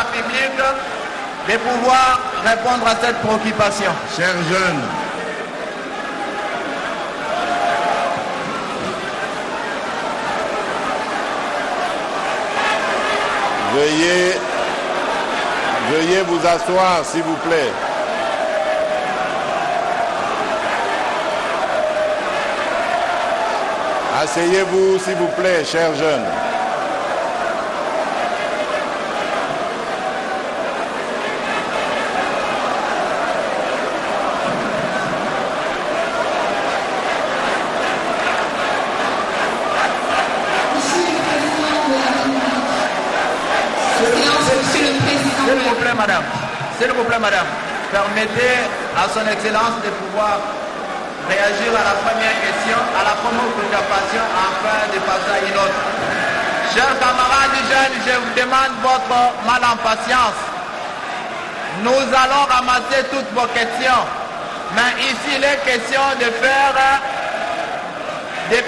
la République de pouvoir répondre à cette préoccupation. Chers jeunes, veuillez vous asseoir, s'il vous plaît. Asseyez-vous, s'il vous plaît, chers jeunes. S'il vous plaît, madame, permettez à son excellence de pouvoir réagir à la première question, à la première préoccupation, afin de passer à une autre. Chers camarades jeunes, je vous demande votre mal-impatience. Nous allons ramasser toutes vos questions. Mais ici, il est question de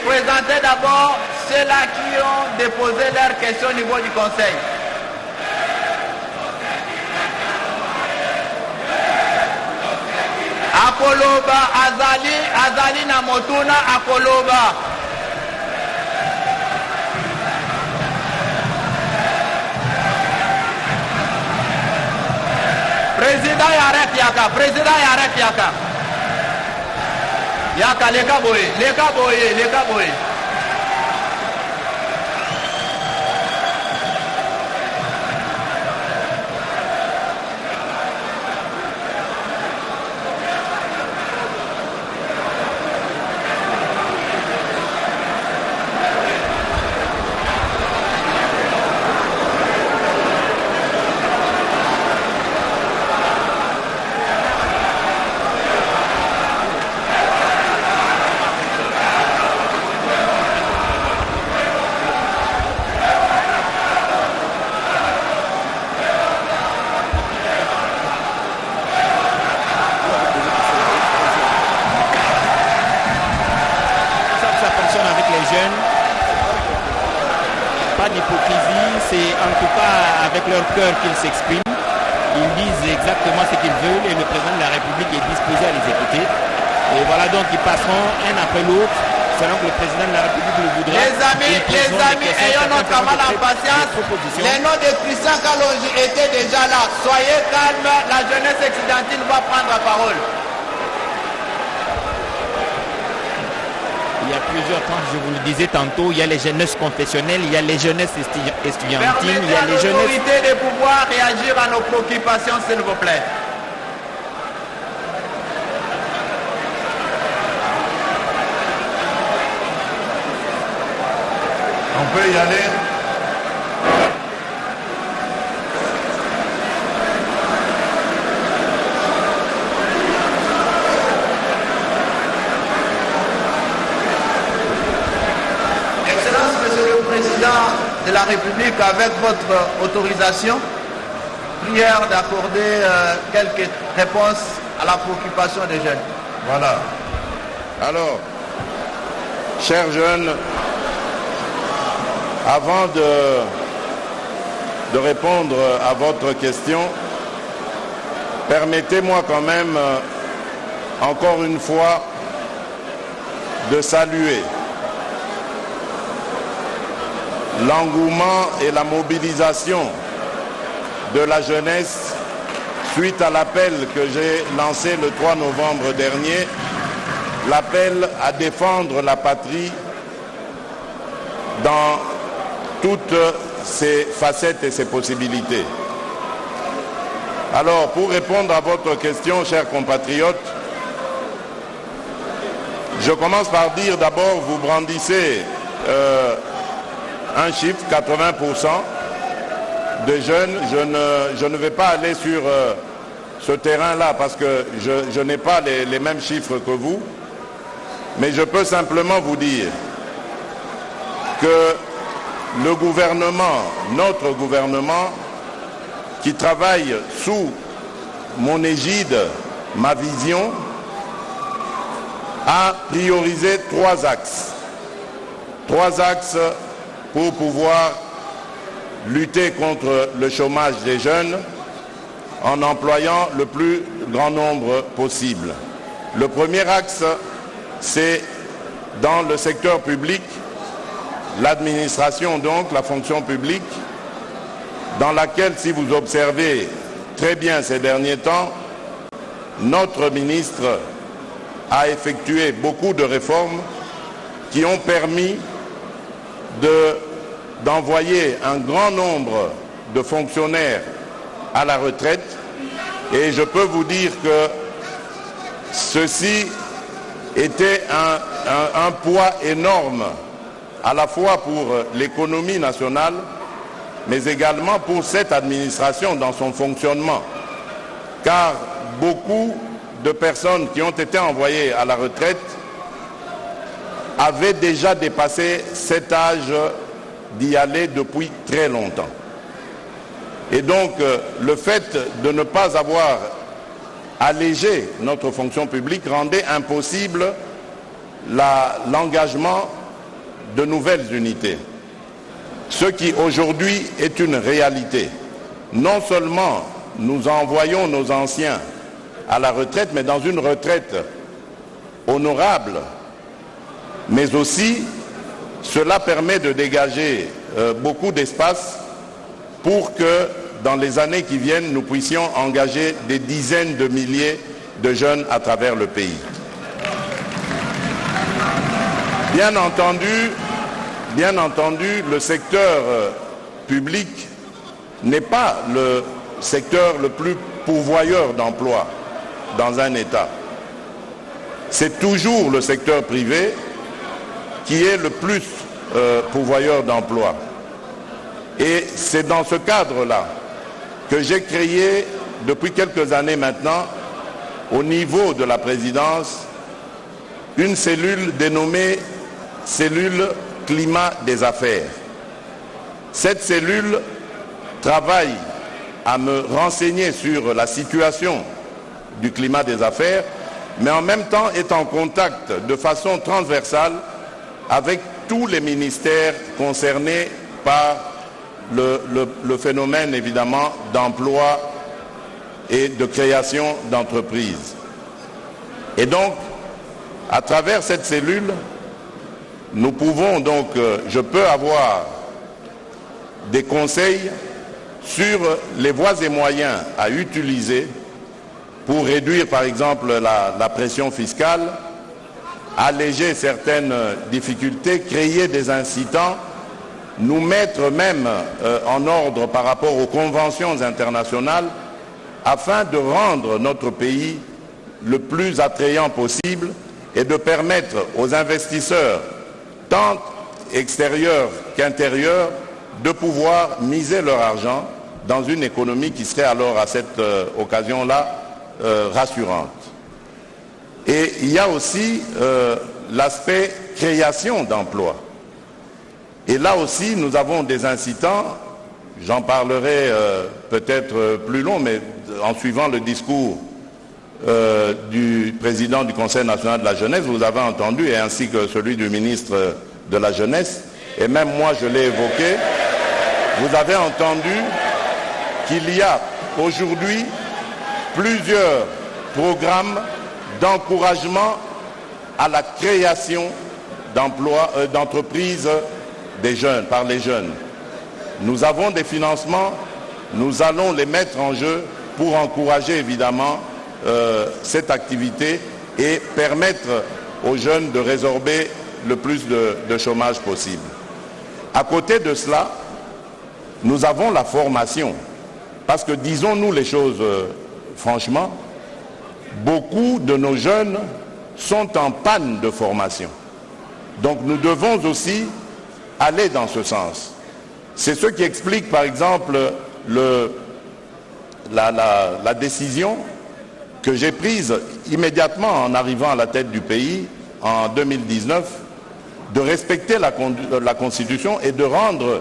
présenter d'abord ceux-là qui ont déposé leurs questions au niveau du Conseil. Akoloba, Azali Namotuna, Akoloba. Président Yarek Yaka. Yaka, Leka Boye. Leur cœur qu'ils s'expriment, ils disent exactement ce qu'ils veulent et le président de la République est disposé à les écouter. Et voilà donc ils passeront un après l'autre selon que le président de la République le voudra. Les amis, ayons notre mal en patience. Les noms de Christian Kalonji étaient déjà là. Soyez calmes, la jeunesse occidentale va prendre la parole. Il y a plusieurs temps, je vous le disais tantôt, il y a les jeunesses confessionnelles, il y a les jeunesses estudiantines, il y a les jeunesses... Permettez de pouvoir réagir à nos préoccupations, s'il vous plaît. On peut y aller. De la République, avec votre autorisation, prière d'accorder quelques réponses à la préoccupation des jeunes. Voilà. Alors, chers jeunes, avant de répondre à votre question, permettez-moi quand même, encore une fois, de saluer l'engouement et la mobilisation de la jeunesse suite à l'appel que j'ai lancé le 3 novembre dernier, l'appel à défendre la patrie dans toutes ses facettes et ses possibilités. Alors, pour répondre à votre question, chers compatriotes, je commence par dire d'abord, vous brandissez un chiffre, 80% de jeunes. Je ne vais pas aller sur ce terrain-là parce que je n'ai pas les mêmes chiffres que vous. Mais je peux simplement vous dire que le gouvernement, notre gouvernement, qui travaille sous mon égide, ma vision, a priorisé 3 axes. 3 axes pour pouvoir lutter contre le chômage des jeunes en employant le plus grand nombre possible. Le premier axe, c'est dans le secteur public, l'administration donc, la fonction publique, dans laquelle, si vous observez très bien ces derniers temps, notre ministre a effectué beaucoup de réformes qui ont permis d'envoyer un grand nombre de fonctionnaires à la retraite. Et je peux vous dire que ceci était un poids énorme, à la fois pour l'économie nationale, mais également pour cette administration dans son fonctionnement. Car beaucoup de personnes qui ont été envoyées à la retraite avaient déjà dépassé cet âge d'y aller depuis très longtemps. Et donc, le fait de ne pas avoir allégé notre fonction publique rendait impossible l'engagement de nouvelles unités. Ce qui aujourd'hui est une réalité. Non seulement nous envoyons nos anciens à la retraite, mais dans une retraite honorable, mais aussi cela permet de dégager beaucoup d'espace pour que dans les années qui viennent, nous puissions engager des dizaines de milliers de jeunes à travers le pays. Bien entendu, le secteur public n'est pas le secteur le plus pourvoyeur d'emplois dans un État. C'est toujours le secteur privé qui est le plus pourvoyeur d'emplois. Et c'est dans ce cadre-là que j'ai créé, depuis quelques années maintenant, au niveau de la présidence, une cellule dénommée cellule climat des affaires. Cette cellule travaille à me renseigner sur la situation du climat des affaires, mais en même temps est en contact de façon transversale avec tous les ministères concernés par le phénomène évidemment d'emploi et de création d'entreprises. Et donc, à travers cette cellule, nous pouvons donc, je peux avoir des conseils sur les voies et moyens à utiliser pour réduire par exemple la pression fiscale, alléger certaines difficultés, créer des incitants, nous mettre même en ordre par rapport aux conventions internationales afin de rendre notre pays le plus attrayant possible et de permettre aux investisseurs, tant extérieurs qu'intérieurs, de pouvoir miser leur argent dans une économie qui serait alors à cette occasion-là rassurante. Et il y a aussi l'aspect création d'emplois. Et là aussi, nous avons des incitants, j'en parlerai peut-être plus long, mais en suivant le discours du président du Conseil national de la jeunesse, vous avez entendu, et ainsi que celui du ministre de la jeunesse, et même moi je l'ai évoqué, vous avez entendu qu'il y a aujourd'hui plusieurs programmes d'encouragement à la création d'emplois, d'entreprises des jeunes, par les jeunes. Nous avons des financements, nous allons les mettre en jeu pour encourager évidemment cette activité et permettre aux jeunes de résorber le plus de chômage possible. À côté de cela, nous avons la formation. Parce que disons-nous les choses franchement, beaucoup de nos jeunes sont en panne de formation. Donc nous devons aussi aller dans ce sens. C'est ce qui explique par exemple la décision que j'ai prise immédiatement en arrivant à la tête du pays en 2019 de respecter la Constitution et de rendre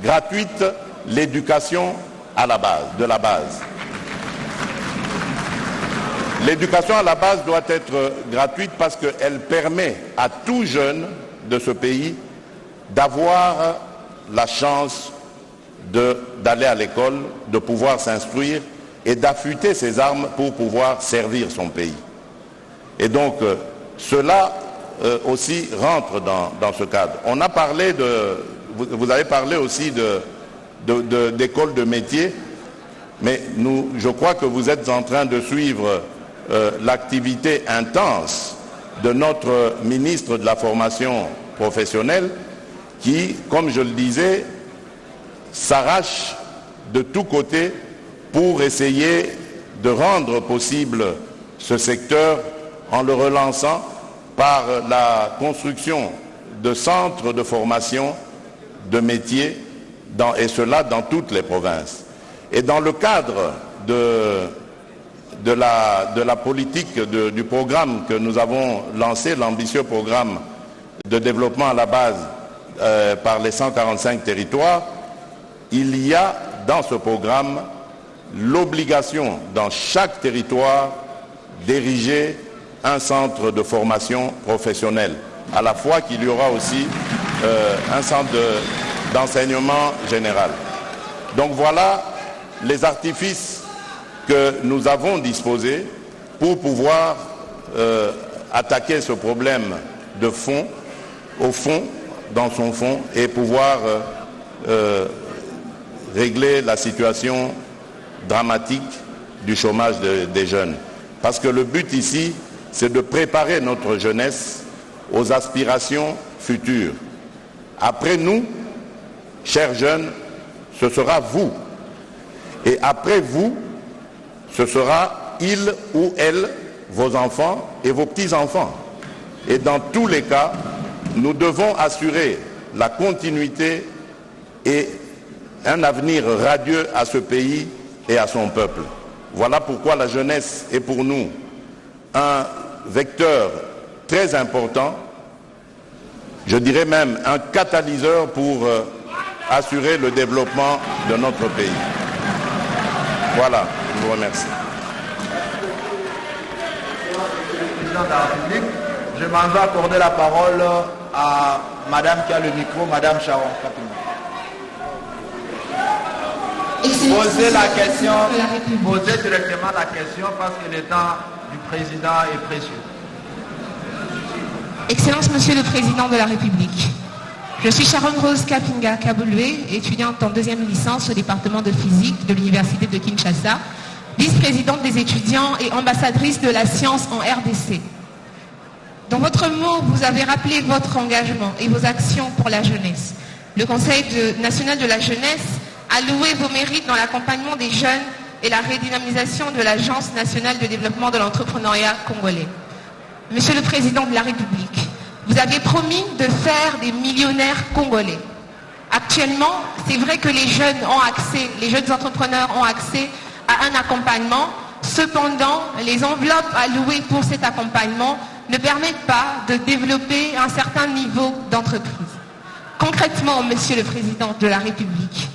gratuite l'éducation à la base, de la base. L'éducation à la base doit être gratuite parce qu'elle permet à tout jeune de ce pays d'avoir la chance d'aller à l'école, de pouvoir s'instruire et d'affûter ses armes pour pouvoir servir son pays. Et donc, cela aussi rentre dans ce cadre. On a parlé vous avez parlé aussi d'écoles de métier, mais je crois que vous êtes en train de suivre l'activité intense de notre ministre de la formation professionnelle qui, comme je le disais, s'arrache de tous côtés pour essayer de rendre possible ce secteur en le relançant par la construction de centres de formation de métiers, et cela dans toutes les provinces. Et dans le cadre de la politique du programme que nous avons lancé, l'ambitieux programme de développement à la base par les 145 territoires, il y a dans ce programme l'obligation dans chaque territoire d'ériger un centre de formation professionnelle, à la fois qu'il y aura aussi un centre d'enseignement général. Donc voilà les artifices que nous avons disposés pour pouvoir attaquer ce problème de fond, au fond, dans son fond, et pouvoir régler la situation dramatique du chômage des jeunes. Parce que le but ici, c'est de préparer notre jeunesse aux aspirations futures. Après nous, chers jeunes, ce sera vous. Et après vous, ce sera il ou elle, vos enfants et vos petits-enfants. Et dans tous les cas, nous devons assurer la continuité et un avenir radieux à ce pays et à son peuple. Voilà pourquoi la jeunesse est pour nous un vecteur très important, je dirais même un catalyseur pour assurer le développement de notre pays. Voilà, je vous remercie. Président de la République, je m'en vais accorder la parole à Madame qui a le micro, Madame Charon. Posez la question, posez directement la question parce que le temps du président est précieux. Excellence, Monsieur le Président de la République. Je suis Sharon Rose Kapinga Kabouloué, étudiante en deuxième licence au département de physique de l'Université de Kinshasa, vice-présidente des étudiants et ambassadrice de la science en RDC. Dans votre mot, vous avez rappelé votre engagement et vos actions pour la jeunesse. Le Conseil national de la jeunesse a loué vos mérites dans l'accompagnement des jeunes et la redynamisation de l'Agence nationale de développement de l'entrepreneuriat congolais. Monsieur le Président de la République, vous avez promis de faire des millionnaires congolais. Actuellement, c'est vrai que les jeunes entrepreneurs ont accès à un accompagnement. Cependant, les enveloppes allouées pour cet accompagnement ne permettent pas de développer un certain niveau d'entreprise. Concrètement, Monsieur le Président de la République,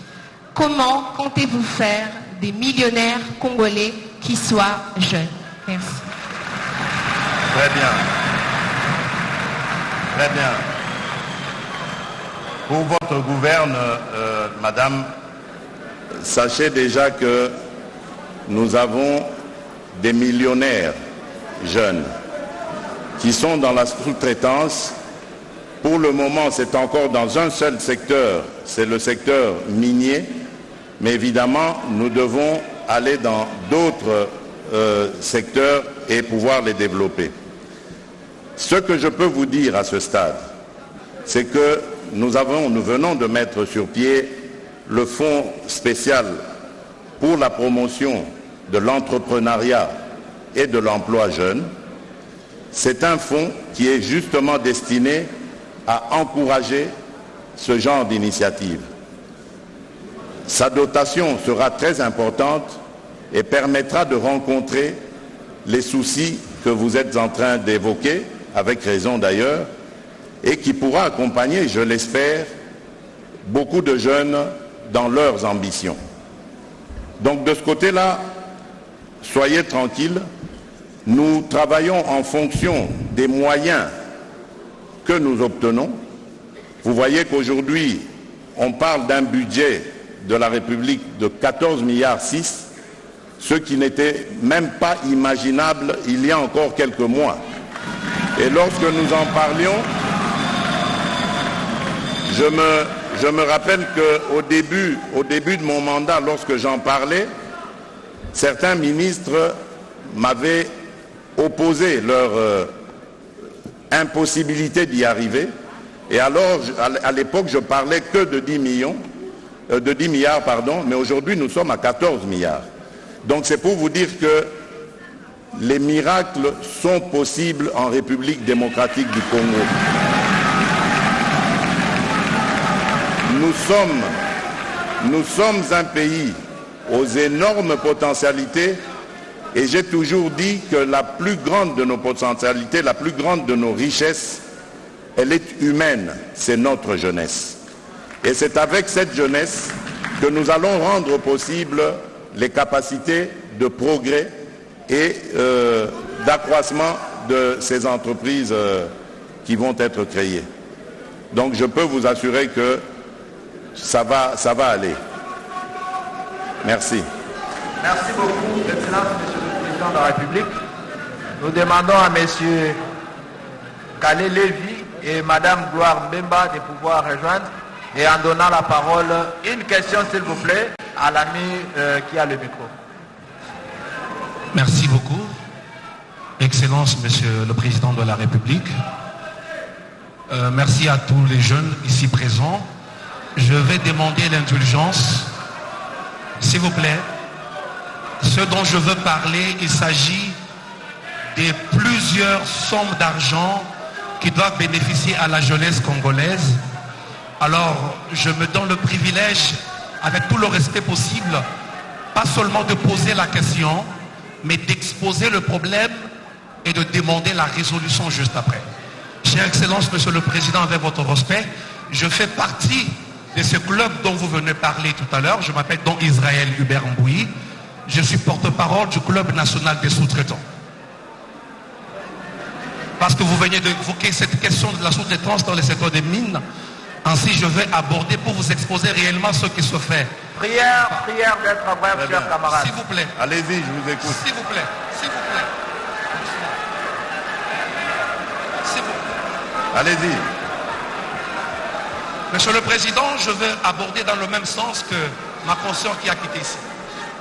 comment comptez-vous faire des millionnaires congolais qui soient jeunes? Merci. Très bien. Très bien. Pour votre gouverne, Madame, sachez déjà que nous avons des millionnaires jeunes qui sont dans la sous-traitance. Pour le moment, c'est encore dans un seul secteur, c'est le secteur minier, mais évidemment, nous devons aller dans d'autres secteurs et pouvoir les développer. Ce que je peux vous dire à ce stade, c'est que nous venons de mettre sur pied le fonds spécial pour la promotion de l'entrepreneuriat et de l'emploi jeune. C'est un fonds qui est justement destiné à encourager ce genre d'initiative. Sa dotation sera très importante et permettra de rencontrer les soucis que vous êtes en train d'évoquer, avec raison d'ailleurs, et qui pourra accompagner, je l'espère, beaucoup de jeunes dans leurs ambitions. Donc de ce côté-là, soyez tranquilles, nous travaillons en fonction des moyens que nous obtenons. Vous voyez qu'aujourd'hui, on parle d'un budget de la République de 14 milliards 6, ce qui n'était même pas imaginable il y a encore quelques mois. Et lorsque nous en parlions, je me rappelle qu'au début de mon mandat, lorsque j'en parlais, certains ministres m'avaient opposé leur impossibilité d'y arriver. Et alors, à l'époque, je parlais que de 10 milliards, mais aujourd'hui, nous sommes à 14 milliards. Donc, c'est pour vous dire que les miracles sont possibles en République démocratique du Congo. Nous sommes un pays aux énormes potentialités et j'ai toujours dit que la plus grande de nos potentialités, la plus grande de nos richesses, elle est humaine, c'est notre jeunesse. Et c'est avec cette jeunesse que nous allons rendre possible les capacités de progrès et d'accroissement de ces entreprises qui vont être créées. Donc je peux vous assurer que ça va aller. Merci. Merci beaucoup, Excellence, Monsieur le Président de la République. Nous demandons à Monsieur Kalé Lévy et Madame Gloire Mbemba de pouvoir rejoindre et en donnant la parole, une question s'il vous plaît, à l'ami qui a le micro. Merci beaucoup. Excellence, Monsieur le Président de la République. Merci à tous les jeunes ici présents. Je vais demander l'indulgence, s'il vous plaît. Ce dont je veux parler, il s'agit de plusieurs sommes d'argent qui doivent bénéficier à la jeunesse congolaise. Alors, je me donne le privilège, avec tout le respect possible, pas seulement de poser la question, mais d'exposer le problème et de demander la résolution juste après. Chère Excellence, Monsieur le Président, avec votre respect, je fais partie de ce club dont vous venez parler tout à l'heure. Je m'appelle donc Israël Hubert Mbouyi. Je suis porte-parole du Club national des sous-traitants. Parce que vous venez d'évoquer cette question de la sous-traitance dans le secteur des mines, ainsi je vais aborder pour vous exposer réellement ce qui se fait. Prière d'être bref, chers camarades. S'il vous plaît. Allez-y, je vous écoute. S'il vous plaît. S'il vous plaît. S'il vous plaît. Allez-y. Monsieur le Président, je vais aborder dans le même sens que ma consoeur qui a quitté ici.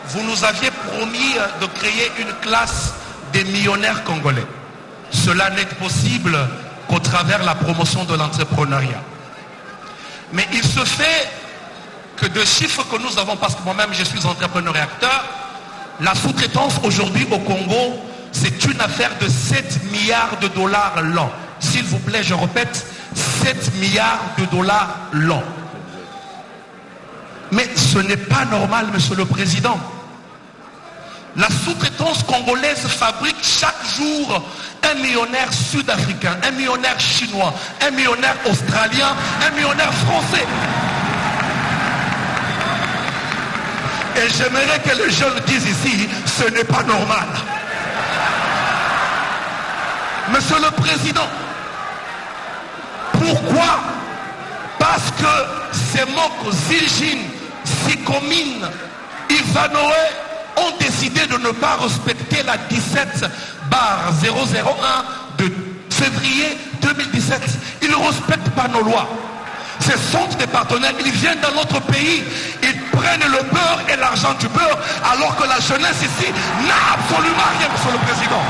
Vous nous aviez promis de créer une classe des millionnaires congolais. Cela n'est possible qu'au travers de la promotion de l'entrepreneuriat. Mais il se fait que de chiffres que nous avons, parce que moi-même je suis entrepreneur et acteur, la sous-traitance aujourd'hui au Congo, c'est une affaire de 7 milliards de dollars l'an. S'il vous plaît, je répète, 7 milliards de dollars l'an. Mais ce n'est pas normal, Monsieur le Président. La sous-traitance congolaise fabrique chaque jour un millionnaire sud-africain, un millionnaire chinois, un millionnaire australien, un millionnaire français. Et j'aimerais que les jeunes disent ici, ce n'est pas normal. Monsieur le Président, pourquoi? Parce que ces Moko, Zilgin, Sikomine, Ivanoé ont décidé de ne pas respecter la 17/001 de février 2017. Ils ne respectent pas nos lois. Ce sont des partenaires, ils viennent dans notre pays, ils prennent le beurre et l'argent du beurre, alors que la jeunesse ici n'a absolument rien, Monsieur le Président.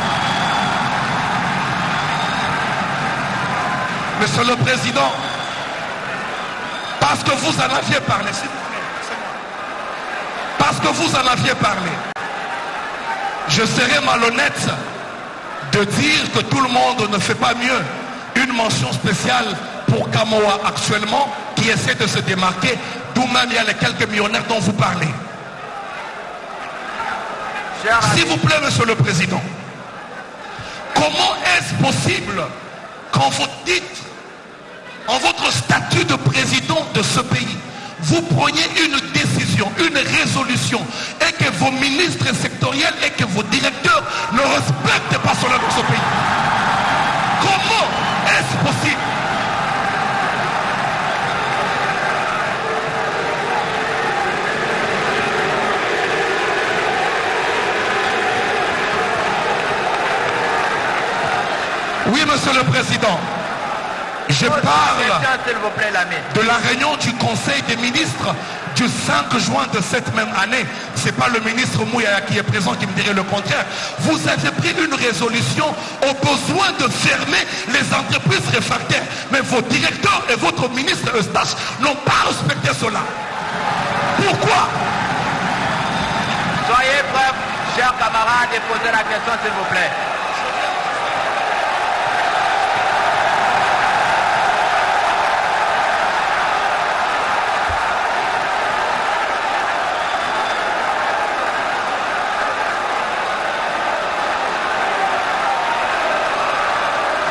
Monsieur le Président, parce que vous en aviez parlé, s'il vous plaît. Parce que vous en aviez parlé, je serais malhonnête de dire que tout le monde ne fait pas mieux. Une mention spéciale pour Kamoa actuellement, qui essaie de se démarquer, d'où même il y a les quelques millionnaires dont vous parlez. S'il vous plaît, Monsieur le Président, comment est-ce possible qu'en votre titre, en votre statut de président de ce pays, vous preniez une décision, une résolution, et que vos ministres sectoriels et que vos directeurs ne respectent pas cela dans ce pays? Comment est-ce possible? Oui, Monsieur le Président. Je parle s'il vous plaît, l'ami. de la réunion du Conseil des ministres du 5 juin de cette même année. Ce n'est pas le ministre Mouyaya qui est présent qui me dirait le contraire. Vous avez pris une résolution au besoin de fermer les entreprises réfractaires. Mais vos directeurs et votre ministre Eustache n'ont pas respecté cela. Pourquoi? Soyez prêts, chers camarades, et posez la question, s'il vous plaît.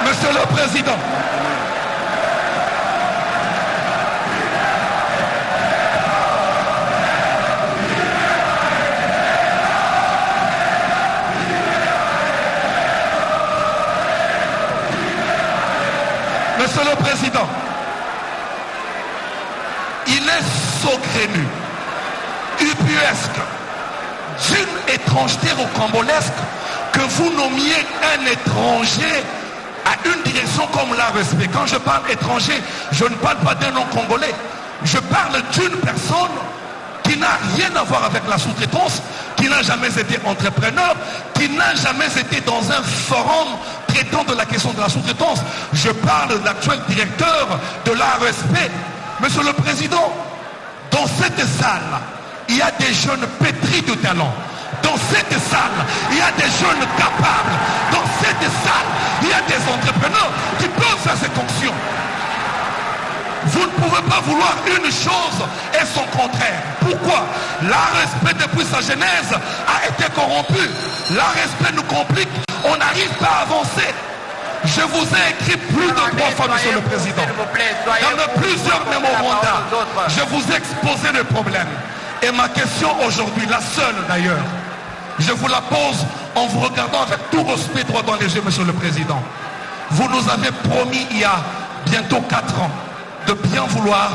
Monsieur le Président, Monsieur le Président, il est saugrenu, ubuesque, d'une étrangeté rocambolesque que vous nommiez un étranger à une direction comme l'ARSP. Quand je parle étranger, je ne parle pas d'un nom congolais. Je parle d'une personne qui n'a rien à voir avec la sous-traitance, qui n'a jamais été entrepreneur, qui n'a jamais été dans un forum traitant de la question de la sous-traitance. Je parle de l'actuel directeur de l'ARSP. Monsieur le Président, dans cette salle, il y a des jeunes pétris de talent. Dans cette salle, il y a des jeunes capables. Dans cette salle, il y a des entrepreneurs qui peuvent faire ces fonctions. Vous ne pouvez pas vouloir une chose et son contraire. Pourquoi? L'ARSP depuis sa genèse a été corrompu. L'ARSP nous complique. On n'arrive pas à avancer. Je vous ai écrit plus de 3 fois, Monsieur le Président. Dans plusieurs mémoranda, je vous ai exposé le problème. Et ma question aujourd'hui, la seule d'ailleurs, je vous la pose en vous regardant avec tout respect droit dans les yeux, Monsieur le Président. Vous nous avez promis il y a bientôt 4 ans de bien vouloir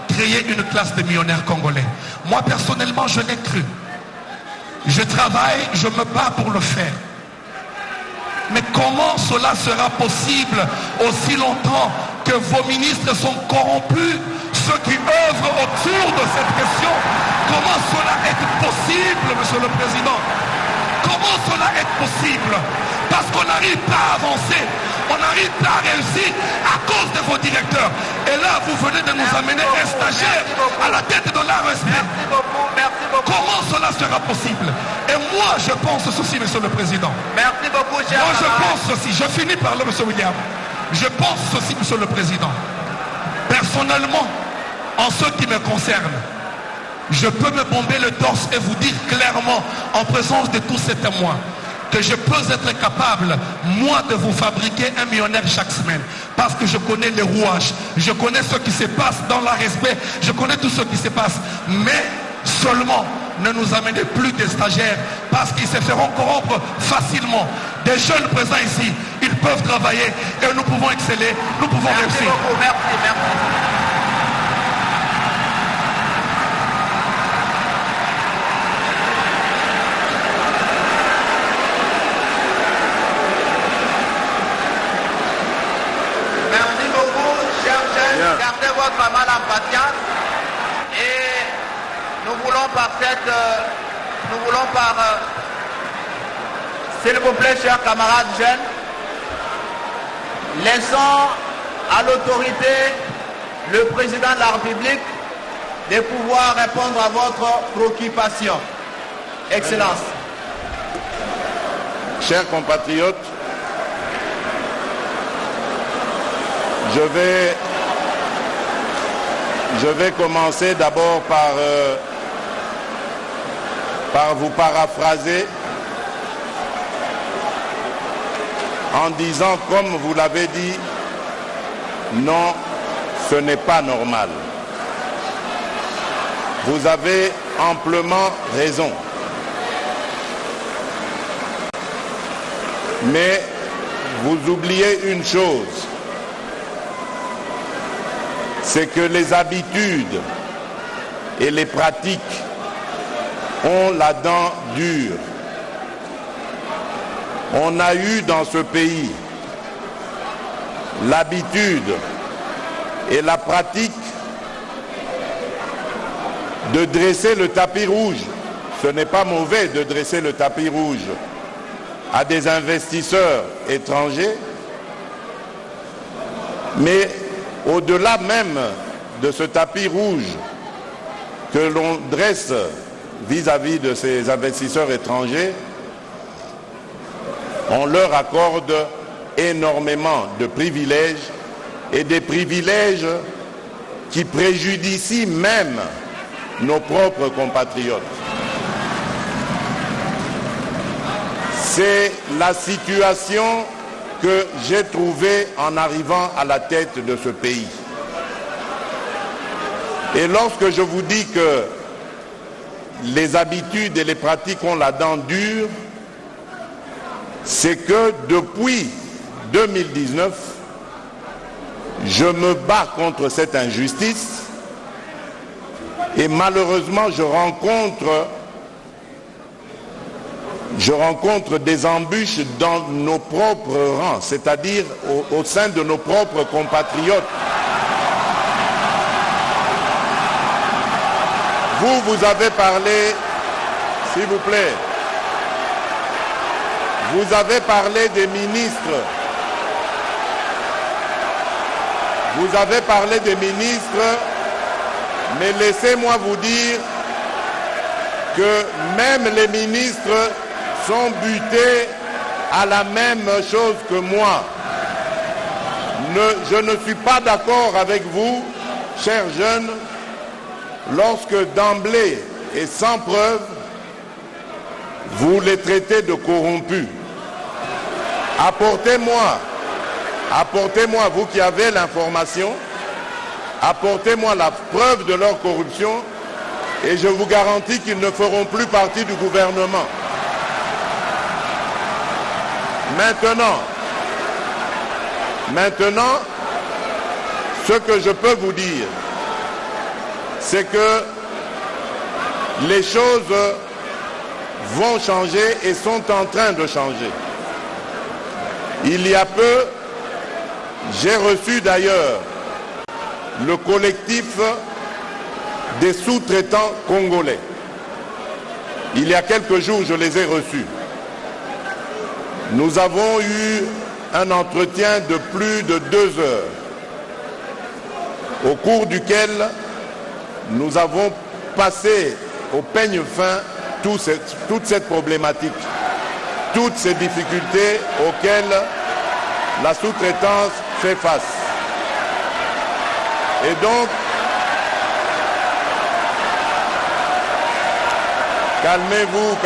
créer une classe de millionnaires congolais. Moi personnellement, je l'ai cru. Je travaille, je me bats pour le faire. Mais comment cela sera possible aussi longtemps que vos ministres sont corrompus, ceux qui œuvrent autour de cette question? Comment cela est possible, Monsieur le Président? Comment cela est possible? Parce qu'on n'arrive pas à avancer, on n'arrive pas à réussir à cause de vos directeurs. Et là, vous venez de nous amener un stagiaire à la tête de l'ARSP. Merci beaucoup. Comment cela sera possible? Et moi, je pense ceci, Monsieur le Président. Merci beaucoup, cher Moi, je camarade. pense ceci. Je finis par là, Monsieur William. Je pense ceci, Monsieur le Président. Personnellement, en ce qui me concerne, je peux me bomber le torse et vous dire clairement, en présence de tous ces témoins, que je peux être capable, moi, de vous fabriquer un millionnaire chaque semaine. Parce que je connais les rouages, je connais ce qui se passe dans l'ARSP, je connais tout ce qui se passe. Mais seulement, ne nous amenez plus des stagiaires, parce qu'ils se feront corrompre facilement. Des jeunes présents ici, ils peuvent travailler et nous pouvons exceller, nous pouvons Merci réussir. beaucoup, merci. Merci beaucoup, chers jeunes. Bien. Gardez votre mal en patience. Et nous voulons s'il vous plaît, chers camarades jeunes, laissons à l'autorité, le président de la République, de pouvoir répondre à votre préoccupation. Excellence. Chers compatriotes, je vais commencer d'abord par vous paraphraser en disant, comme vous l'avez dit, non, ce n'est pas normal. Vous avez amplement raison. Mais vous oubliez une chose, c'est que les habitudes et les pratiques ont la dent dure. On a eu dans ce pays l'habitude et la pratique de dresser le tapis rouge. Ce n'est pas mauvais de dresser le tapis rouge à des investisseurs étrangers, mais au-delà même de ce tapis rouge que l'on dresse vis-à-vis de ces investisseurs étrangers, on leur accorde énormément de privilèges et des privilèges qui préjudicient même nos propres compatriotes. C'est la situation que j'ai trouvée en arrivant à la tête de ce pays. Et lorsque je vous dis que les habitudes et les pratiques ont la dent dure, c'est que depuis 2019, je me bats contre cette injustice et malheureusement je rencontre des embûches dans nos propres rangs, c'est-à-dire au sein de nos propres compatriotes. Vous avez parlé, s'il vous plaît, vous avez parlé des ministres. Vous avez parlé des ministres, mais laissez-moi vous dire que même les ministres sont butés à la même chose que moi. Je ne suis pas d'accord avec vous, chers jeunes, lorsque d'emblée et sans preuve, vous les traitez de corrompus. Apportez-moi, vous qui avez l'information, apportez-moi la preuve de leur corruption et je vous garantis qu'ils ne feront plus partie du gouvernement. Maintenant, ce que je peux vous dire, c'est que les choses vont changer et sont en train de changer. Il y a peu, j'ai reçu d'ailleurs le collectif des sous-traitants congolais. Il y a quelques jours, je les ai reçus. Nous avons eu un entretien de plus de 2 heures, au cours duquel nous avons passé au peigne fin toute cette problématique, toutes ces difficultés auxquelles la sous-traitance fait face. Et donc, calmez-vous.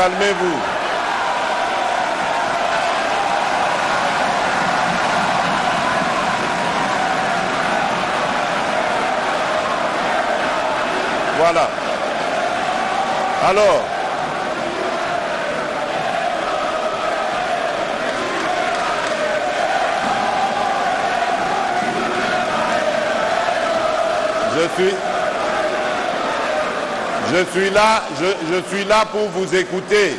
Voilà. Alors, je suis là pour vous écouter.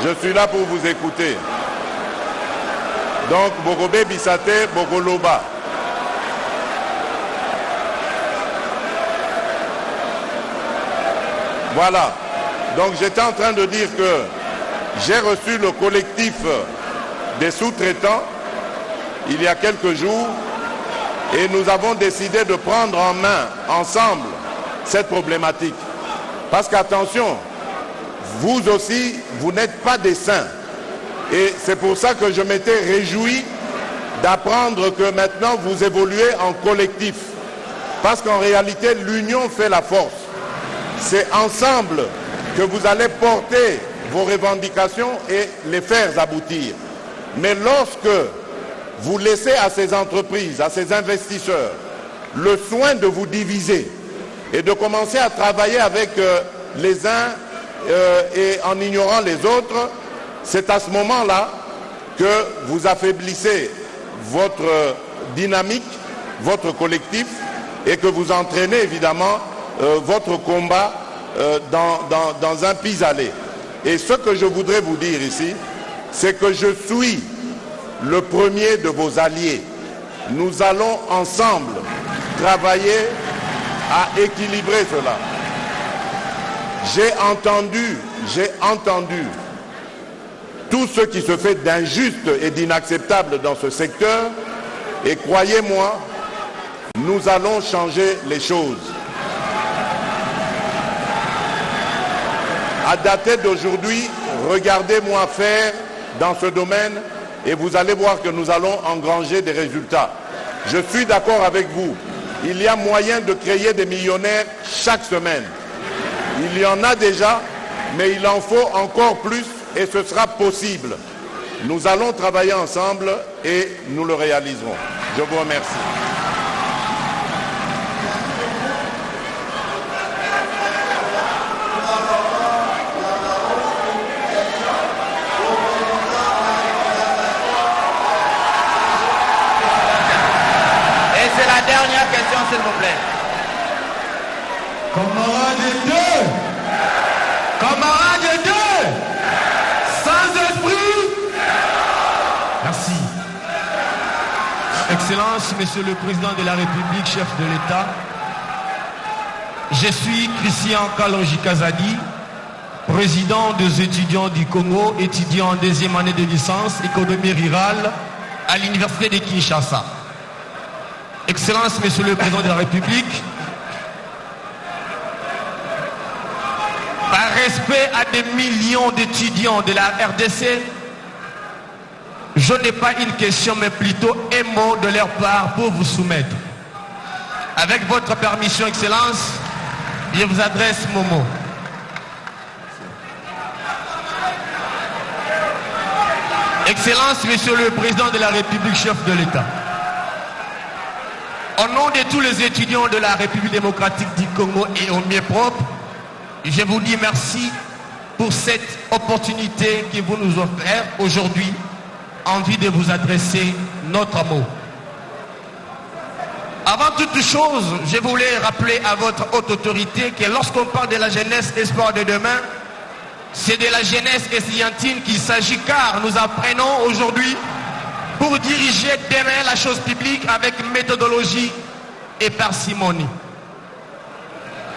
Je suis là pour vous écouter. Donc, Bogobe Bissate, Bogoloba. Voilà. Donc j'étais en train de dire que j'ai reçu le collectif des sous-traitants il y a quelques jours et nous avons décidé de prendre en main ensemble cette problématique. Parce qu'attention, vous aussi, vous n'êtes pas des saints. Et c'est pour ça que je m'étais réjoui d'apprendre que maintenant vous évoluez en collectif. Parce qu'en réalité, l'union fait la force. C'est ensemble que vous allez porter vos revendications et les faire aboutir. Mais lorsque vous laissez à ces entreprises, à ces investisseurs, le soin de vous diviser et de commencer à travailler avec les uns et en ignorant les autres, c'est à ce moment-là que vous affaiblissez votre dynamique, votre collectif, et que vous entraînez évidemment votre combat dans un pis-aller. Et ce que je voudrais vous dire ici, c'est que je suis le premier de vos alliés. Nous allons ensemble travailler à équilibrer cela. J'ai entendu tout ce qui se fait d'injuste et d'inacceptable dans ce secteur, et croyez-moi, nous allons changer les choses. À dater d'aujourd'hui, regardez-moi faire dans ce domaine et vous allez voir que nous allons engranger des résultats. Je suis d'accord avec vous. Il y a moyen de créer des millionnaires chaque semaine. Il y en a déjà, mais il en faut encore plus et ce sera possible. Nous allons travailler ensemble et nous le réaliserons. Je vous remercie. Et c'est la dernière question, s'il vous plaît. Camarades deux, camarades deux, sans esprit. Merci. Excellence, Monsieur le Président de la République, chef de l'État, je suis Christian Kalonji Kazadi, président des étudiants du Congo, étudiant en deuxième année de licence économie rurale à l'université de Kinshasa. Excellence, Monsieur le Président de la République, par respect à des millions d'étudiants de la RDC, je n'ai pas une question mais plutôt un mot de leur part pour vous soumettre. Avec votre permission, Excellence, je vous adresse mon mot. Excellence, Monsieur le Président de la République, chef de l'État, au nom de tous les étudiants de la République démocratique du Congo et au mien propre, je vous dis merci pour cette opportunité que vous nous offrez aujourd'hui, envie de vous adresser notre mot. Avant toute chose, je voulais rappeler à votre haute autorité que lorsqu'on parle de la jeunesse espoir de demain, c'est de la jeunesse estudiantine qu'il s'agit, car nous apprenons aujourd'hui pour diriger demain la chose publique avec méthodologie et parcimonie.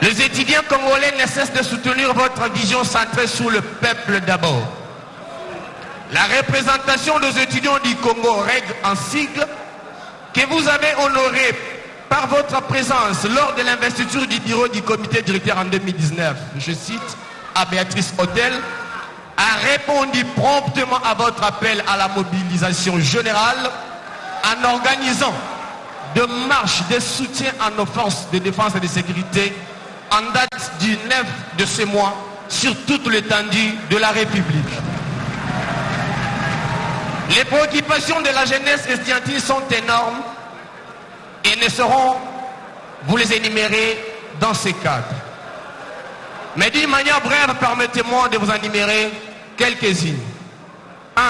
Les étudiants congolais ne cessent de soutenir votre vision centrée sur le peuple d'abord. La représentation des étudiants du Congo règle en sigle que vous avez honoré par votre présence lors de l'investiture du bureau du comité directeur en 2019. Je cite, à Béatrice Hôtel, a répondu promptement à votre appel à la mobilisation générale en organisant de marches de soutien à nos forces de défense et de sécurité en date du 9 de ce mois sur toute l'étendue de la République. Les préoccupations de la jeunesse estudiantine sont énormes et ne seront, vous les énumérer dans ces cadres. Mais d'une manière brève, permettez-moi de vous énumérer quelques-unes. 1.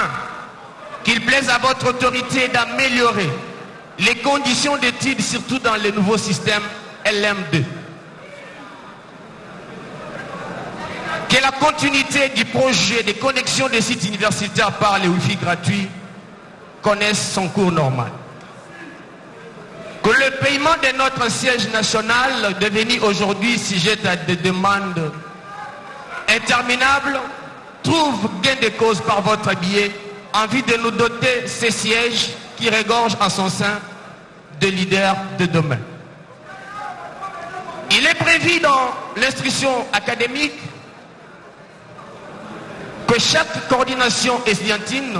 Qu'il plaise à votre autorité d'améliorer les conditions d'études, surtout dans les nouveaux systèmes LM2. Que la continuité du projet de connexion des sites universitaires par les Wi-Fi gratuits connaisse son cours normal. Que le paiement de notre siège national, devenu aujourd'hui sujet à des demandes interminables, trouve gain de cause par votre biais, envie de nous doter ces sièges qui regorgent en son sein de leaders de demain. Il est prévu dans l'instruction académique que chaque coordination estudiantine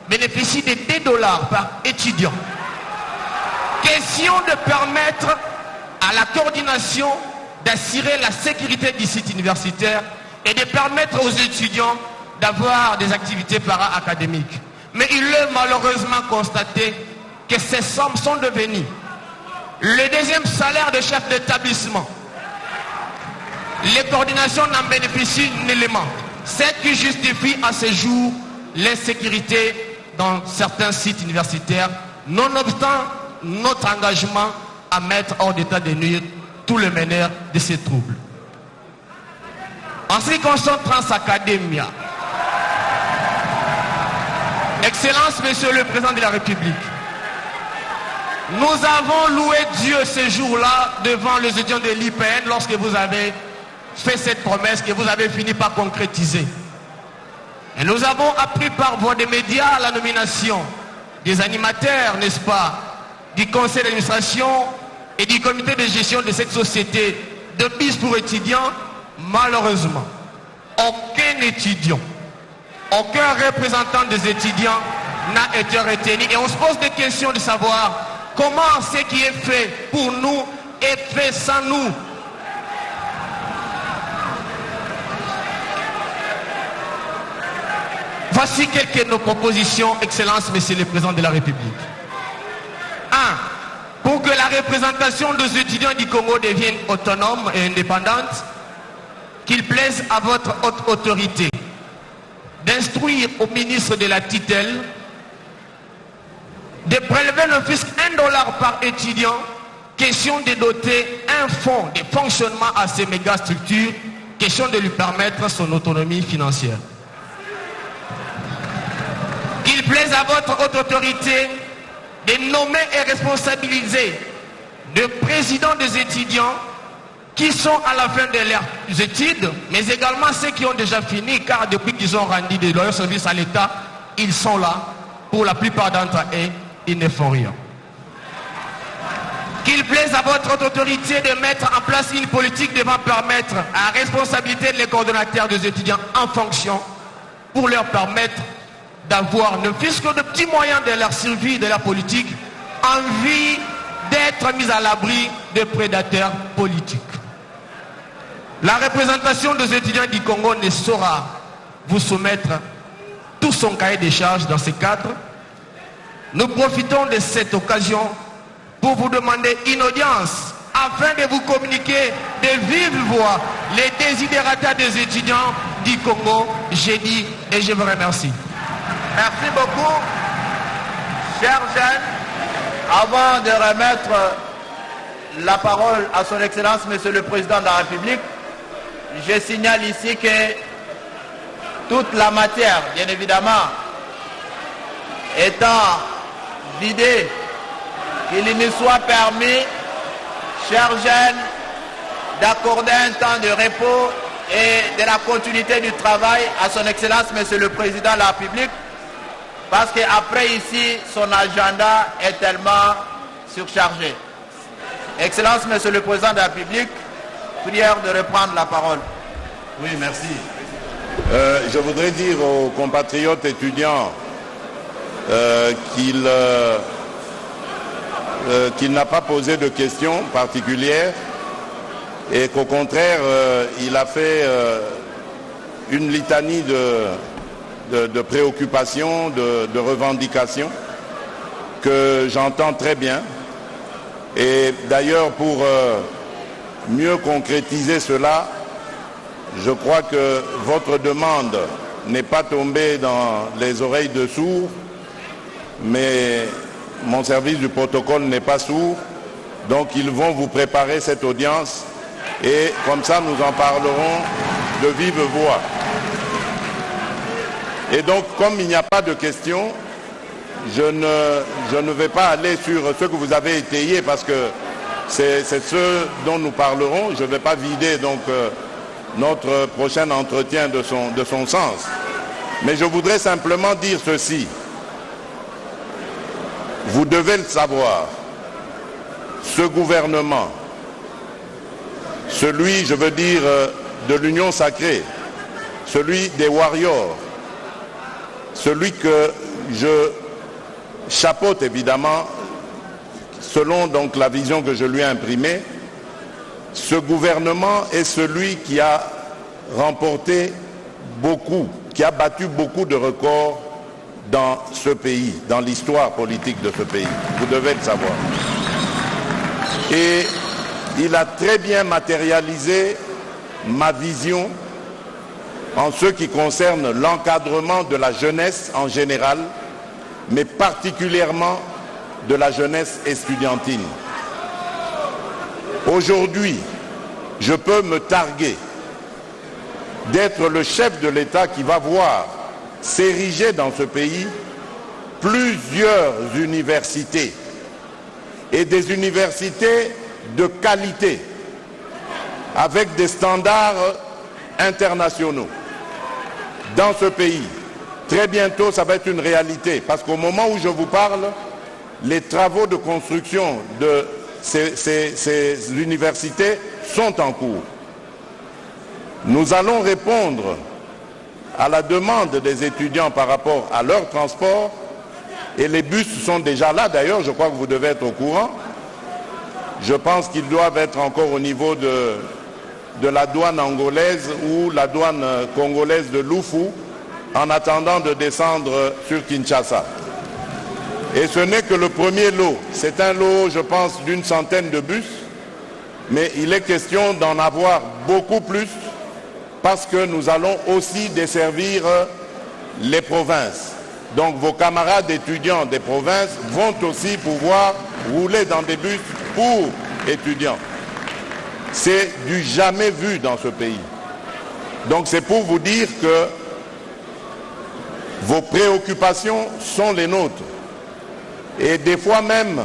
bénéficie de 2 $ par étudiant. Question de permettre à la coordination d'assurer la sécurité du site universitaire et de permettre aux étudiants d'avoir des activités para-académiques. Mais il est malheureusement constaté que ces sommes sont devenues le deuxième salaire de chef d'établissement. Les coordinations n'en bénéficient nullement. Ce qui justifie à ce jour l'insécurité dans certains sites universitaires, nonobstant notre engagement à mettre hors d'état de nuire tous les meneurs de ces troubles. En ce qui concerne Transacademia, Excellence, Monsieur le Président de la République, nous avons loué Dieu ce jour-là devant les étudiants de l'IPN lorsque vous avez fait cette promesse que vous avez fini par concrétiser. Et nous avons appris par voie des médias la nomination des animateurs, n'est-ce pas, du conseil d'administration et du comité de gestion de cette société de BIS pour étudiants. Malheureusement, aucun étudiant, aucun représentant des étudiants n'a été retenu. Et on se pose des questions de savoir comment ce qui est fait pour nous est fait sans nous. Voici quelques de nos propositions, Excellence, Monsieur le Président de la République. 1. Pour que la représentation des étudiants du Congo devienne autonome et indépendante, qu'il plaise à votre haute autorité d'instruire au ministre de la tutelle de prélever le fisc $1 par étudiant, question de doter un fonds de fonctionnement à ces méga structures, question de lui permettre son autonomie financière. Qu'il plaise à votre haute autorité de nommer et responsabiliser le président des étudiants qui sont à la fin de leurs études, mais également ceux qui ont déjà fini, car depuis qu'ils ont rendu de leur service à l'État, ils sont là. Pour la plupart d'entre eux, ils ne font rien. Qu'il plaise à votre haute autorité de mettre en place une politique devant permettre à la responsabilité des coordonnateurs des étudiants en fonction pour leur permettre d'avoir ne fût-ce que de petits moyens de leur survie, de la politique, en vue d'être mis à l'abri de prédateurs politiques. La représentation des étudiants du Congo ne saura vous soumettre tout son cahier des charges dans ce cadre. Nous profitons de cette occasion pour vous demander une audience afin de vous communiquer de vive voix les désidératas des étudiants du Congo. J'ai dit et je vous remercie. Merci beaucoup, chers jeunes. Avant de remettre la parole à son Excellence, Monsieur le Président de la République, je signale ici que toute la matière, bien évidemment, étant vidée, qu'il nous soit permis, chers jeunes, d'accorder un temps de repos et de la continuité du travail à son Excellence, Monsieur le Président de la République, parce qu'après ici, son agenda est tellement surchargé. Excellence, Monsieur le Président de la République, prière de reprendre la parole. Oui, merci. Je voudrais dire aux compatriotes étudiants qu'il n'a pas posé de questions particulières et qu'au contraire, il a fait une litanie de préoccupations, de revendications que j'entends très bien. Et d'ailleurs, pour mieux concrétiser cela, je crois que votre demande n'est pas tombée dans les oreilles de sourds, mais mon service du protocole n'est pas sourd, donc ils vont vous préparer cette audience et comme ça nous en parlerons de vive voix. Et donc, comme il n'y a pas de questions, je ne vais pas aller sur ce que vous avez étayé parce que c'est ce dont nous parlerons. Je ne vais pas vider donc notre prochain entretien de son sens. Mais je voudrais simplement dire ceci. Vous devez le savoir. Ce gouvernement, celui, je veux dire, de l'Union sacrée, celui des warriors, celui que je chapeaute évidemment, selon donc la vision que je lui ai imprimée, ce gouvernement est celui qui a remporté beaucoup, qui a battu beaucoup de records dans ce pays, dans l'histoire politique de ce pays. Vous devez le savoir. Et il a très bien matérialisé ma vision en ce qui concerne l'encadrement de la jeunesse en général, mais particulièrement de la jeunesse estudiantine. Aujourd'hui, je peux me targuer d'être le chef de l'État qui va voir s'ériger dans ce pays plusieurs universités et des universités de qualité avec des standards internationaux dans ce pays. Très bientôt, ça va être une réalité parce qu'au moment où je vous parle, les travaux de construction de ces universités sont en cours. Nous allons répondre à la demande des étudiants par rapport à leur transport et les bus sont déjà là. D'ailleurs, je crois que vous devez être au courant. Je pense qu'ils doivent être encore au niveau de la douane angolaise ou la douane congolaise de Lufu en attendant de descendre sur Kinshasa. Et ce n'est que le premier lot. C'est un lot, je pense, d'une centaine de bus, mais il est question d'en avoir beaucoup plus parce que nous allons aussi desservir les provinces. Donc vos camarades étudiants des provinces vont aussi pouvoir rouler dans des bus pour étudiants. C'est du jamais vu dans ce pays. Donc c'est pour vous dire que vos préoccupations sont les nôtres. Et des fois même,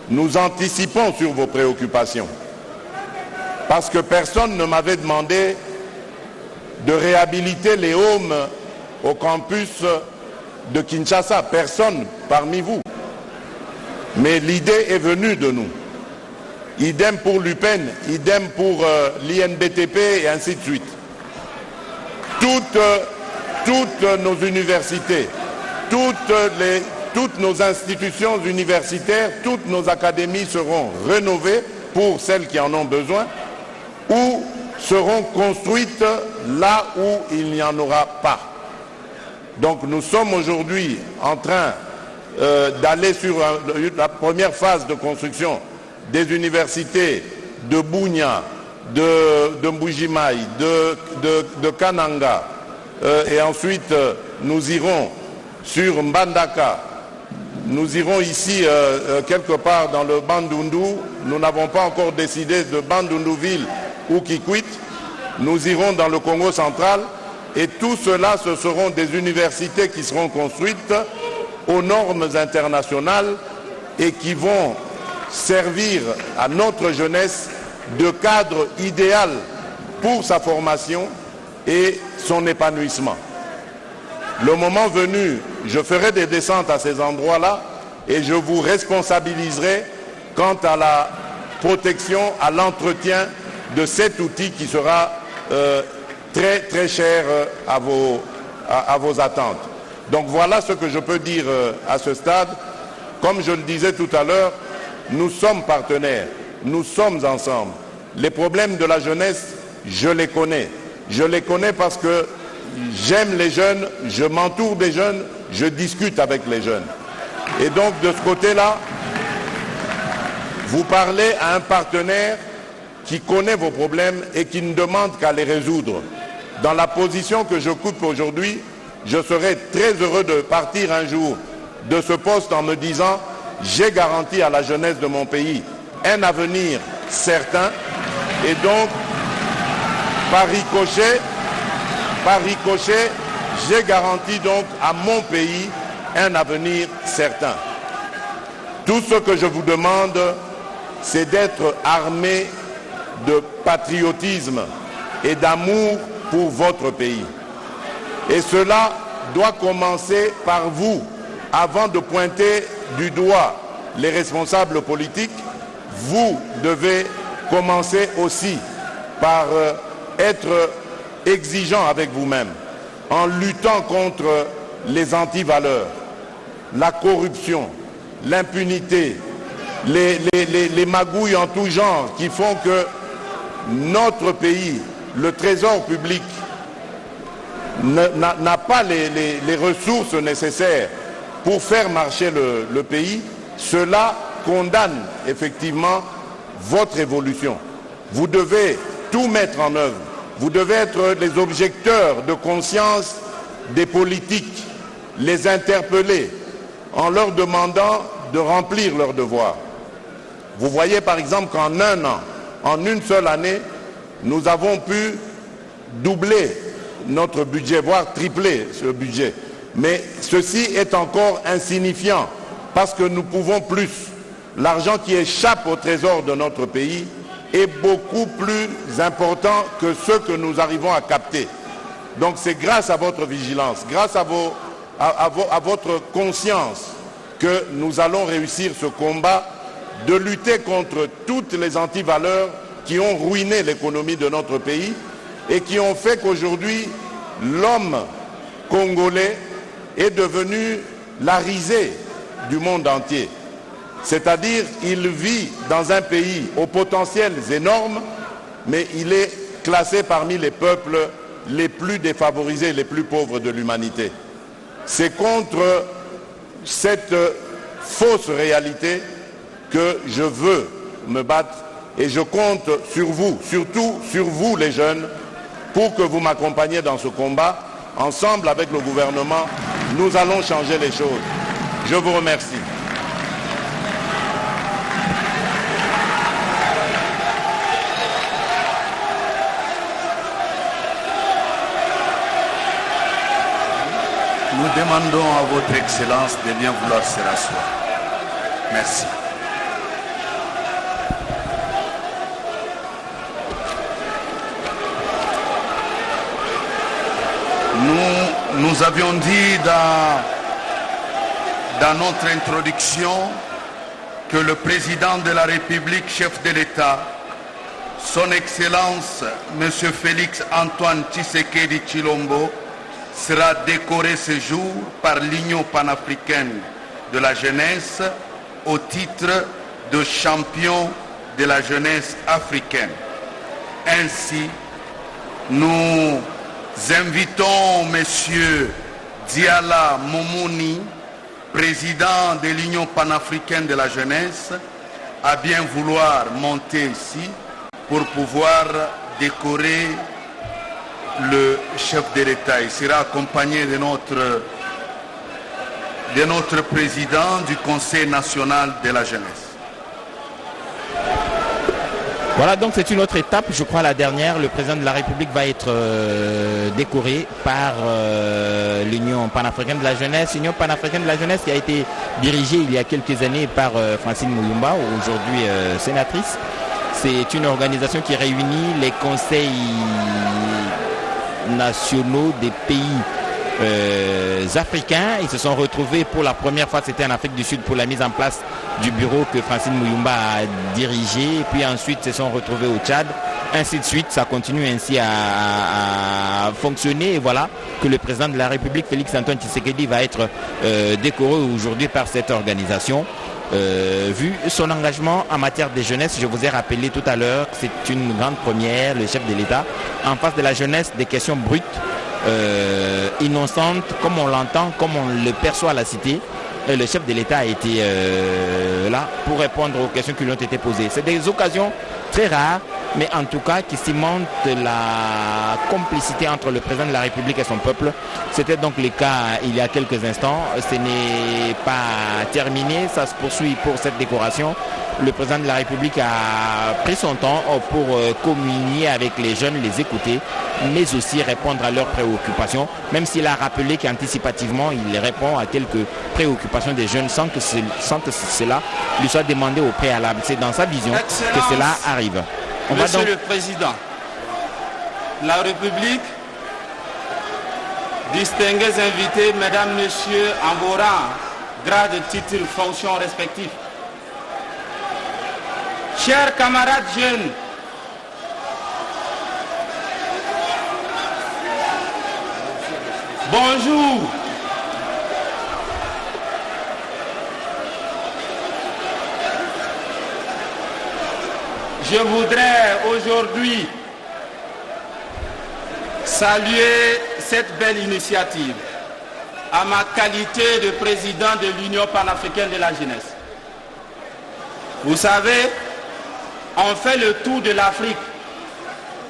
nous anticipons sur vos préoccupations. Parce que personne ne m'avait demandé de réhabiliter les homes au campus de Kinshasa. Personne parmi vous. Mais l'idée est venue de nous. Idem pour l'UPEN, idem pour l'INBTP et ainsi de suite. Toutes nos universités, toutes nos institutions universitaires, toutes nos académies seront rénovées pour celles qui en ont besoin ou seront construites là où il n'y en aura pas. Donc nous sommes aujourd'hui en train d'aller sur la première phase de construction des universités de Bunia, de Mbujimaï, de Kananga, et ensuite nous irons sur Mbandaka, nous irons ici quelque part dans le Bandundu, nous n'avons pas encore décidé de Bandundu-ville ou Kikwit, nous irons dans le Congo central et tout cela ce seront des universités qui seront construites aux normes internationales et qui vont servir à notre jeunesse de cadre idéal pour sa formation et son épanouissement. Le moment venu, je ferai des descentes à ces endroits-là et je vous responsabiliserai quant à la protection, à l'entretien de cet outil qui sera très très cher à vos attentes. Donc voilà ce que je peux dire à ce stade. Comme je le disais tout à l'heure, nous sommes partenaires, nous sommes ensemble. Les problèmes de la jeunesse, je les connais. Je les connais parce que j'aime les jeunes, je m'entoure des jeunes, je discute avec les jeunes. Et donc de ce côté-là, vous parlez à un partenaire qui connaît vos problèmes et qui ne demande qu'à les résoudre. Dans la position que j'occupe aujourd'hui, je serai très heureux de partir un jour de ce poste en me disant j'ai garanti à la jeunesse de mon pays un avenir certain et donc par ricochet, j'ai garanti donc à mon pays un avenir certain. Tout ce que je vous demande, c'est d'être armé de patriotisme et d'amour pour votre pays. Et cela doit commencer par vous, avant de pointer du doigt les responsables politiques. Vous devez commencer aussi par être exigeant avec vous-même, en luttant contre les antivaleurs, la corruption, l'impunité, les magouilles en tout genre qui font que notre pays, le trésor public, n'a pas les ressources nécessaires pour faire marcher le pays. Cela condamne effectivement votre évolution. Vous devez tout mettre en œuvre. Vous devez être les objecteurs de conscience des politiques, les interpeller en leur demandant de remplir leurs devoirs. Vous voyez par exemple qu'en un an, en une seule année, nous avons pu doubler notre budget, voire tripler ce budget. Mais ceci est encore insignifiant parce que nous pouvons plus. L'argent qui échappe au trésor de notre pays est beaucoup plus important que ce que nous arrivons à capter. Donc c'est grâce à votre vigilance, grâce à votre conscience que nous allons réussir ce combat de lutter contre toutes les antivaleurs qui ont ruiné l'économie de notre pays et qui ont fait qu'aujourd'hui l'homme congolais est devenu la risée du monde entier. C'est-à-dire qu'il vit dans un pays aux potentiels énormes, mais il est classé parmi les peuples les plus défavorisés, les plus pauvres de l'humanité. C'est contre cette fausse réalité que je veux me battre et je compte sur vous, surtout sur vous les jeunes, pour que vous m'accompagniez dans ce combat. Ensemble avec le gouvernement, nous allons changer les choses. Je vous remercie. Nous demandons à votre Excellence de bien vouloir se rasseoir. Merci. Nous avions dit dans notre introduction que le président de la République, chef de l'État, son Excellence, M. Félix Antoine Tshisekedi Tshilombo, sera décoré ce jour par l'Union panafricaine de la jeunesse au titre de champion de la jeunesse africaine. Ainsi, nous invitons M. Diala Momoni, président de l'Union panafricaine de la jeunesse, à bien vouloir monter ici pour pouvoir décorer le chef de l'État. Il sera accompagné de notre président du Conseil national de la jeunesse. Voilà, donc c'est une autre étape, je crois la dernière. Le président de la République va être décoré par l'Union panafricaine de la jeunesse. L'Union panafricaine de la jeunesse qui a été dirigée il y a quelques années par Francine Muyumba, aujourd'hui sénatrice. C'est une organisation qui réunit les conseils nationaux des pays africains. Ils se sont retrouvés pour la première fois, c'était en Afrique du Sud, pour la mise en place du bureau que Francine Muyumba a dirigé, et puis ensuite se sont retrouvés au Tchad, ainsi de suite. Ça continue ainsi à fonctionner, et voilà que le président de la République, Félix Antoine Tshisekedi, va être décoré aujourd'hui par cette organisation. Vu son engagement en matière de jeunesse, je vous ai rappelé tout à l'heure que c'est une grande première, le chef de l'État, en face de la jeunesse, des questions brutes, innocentes, comme on l'entend, comme on le perçoit à la cité. Le chef de l'État a été là pour répondre aux questions qui lui ont été posées. C'est des occasions très rares, mais en tout cas qui cimentent la complicité entre le président de la République et son peuple. C'était donc le cas il y a quelques instants. Ce n'est pas terminé, ça se poursuit pour cette décoration. Le président de la République a pris son temps pour communier avec les jeunes, les écouter, mais aussi répondre à leurs préoccupations, même s'il a rappelé qu'anticipativement, il répond à quelques préoccupations des jeunes sans que cela lui soit demandé au préalable. C'est dans sa vision que cela arrive. Monsieur le Président, la République, distingués invités, Mesdames, Messieurs, en vos rangs, grades, titres, fonctions respectifs. Chers camarades jeunes, bonjour. Je voudrais aujourd'hui saluer cette belle initiative à ma qualité de président de l'Union panafricaine de la jeunesse. Vous savez, on fait le tour de l'Afrique,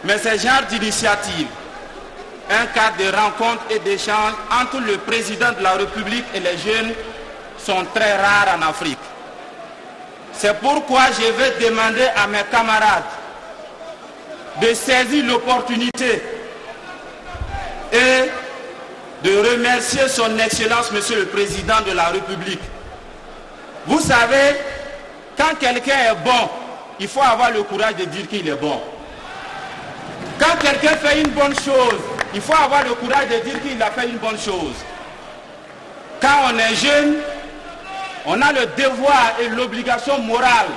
mais ce genre d'initiative, un cadre de rencontre et d'échange entre le président de la République et les jeunes sont très rares en Afrique. C'est pourquoi je vais demander à mes camarades de saisir l'opportunité et de remercier son Excellence, Monsieur le Président de la République. Vous savez, quand quelqu'un est bon, il faut avoir le courage de dire qu'il est bon. Quand quelqu'un fait une bonne chose, il faut avoir le courage de dire qu'il a fait une bonne chose. Quand on est jeune, on a le devoir et l'obligation morale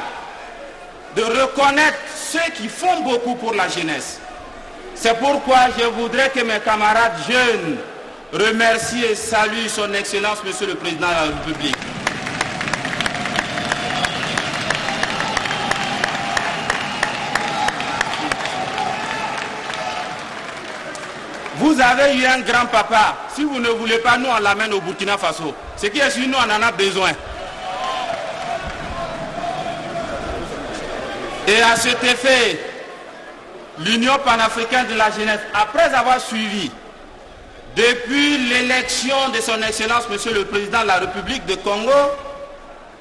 de reconnaître ceux qui font beaucoup pour la jeunesse. C'est pourquoi je voudrais que mes camarades jeunes remercient et saluent son Excellence, Monsieur le Président de la République. Vous avez eu un grand-papa. Si vous ne voulez pas, nous on l'amène au Burkina Faso. Ce qui est sûr, nous on en a besoin. Et à cet effet, l'Union panafricaine de la jeunesse, après avoir suivi, depuis l'élection de son Excellence, Monsieur le Président de la République de Congo,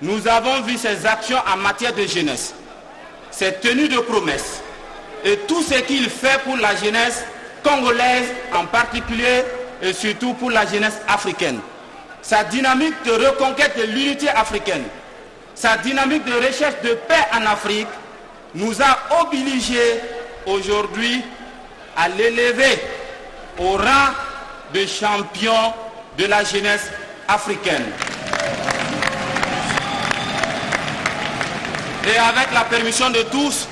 nous avons vu ses actions en matière de jeunesse, ses tenues de promesses, et tout ce qu'il fait pour la jeunesse congolaise en particulier, et surtout pour la jeunesse africaine. Sa dynamique de reconquête de l'unité africaine, sa dynamique de recherche de paix en Afrique, nous a obligés aujourd'hui à l'élever au rang de champion de la jeunesse africaine. Et avec la permission de tous,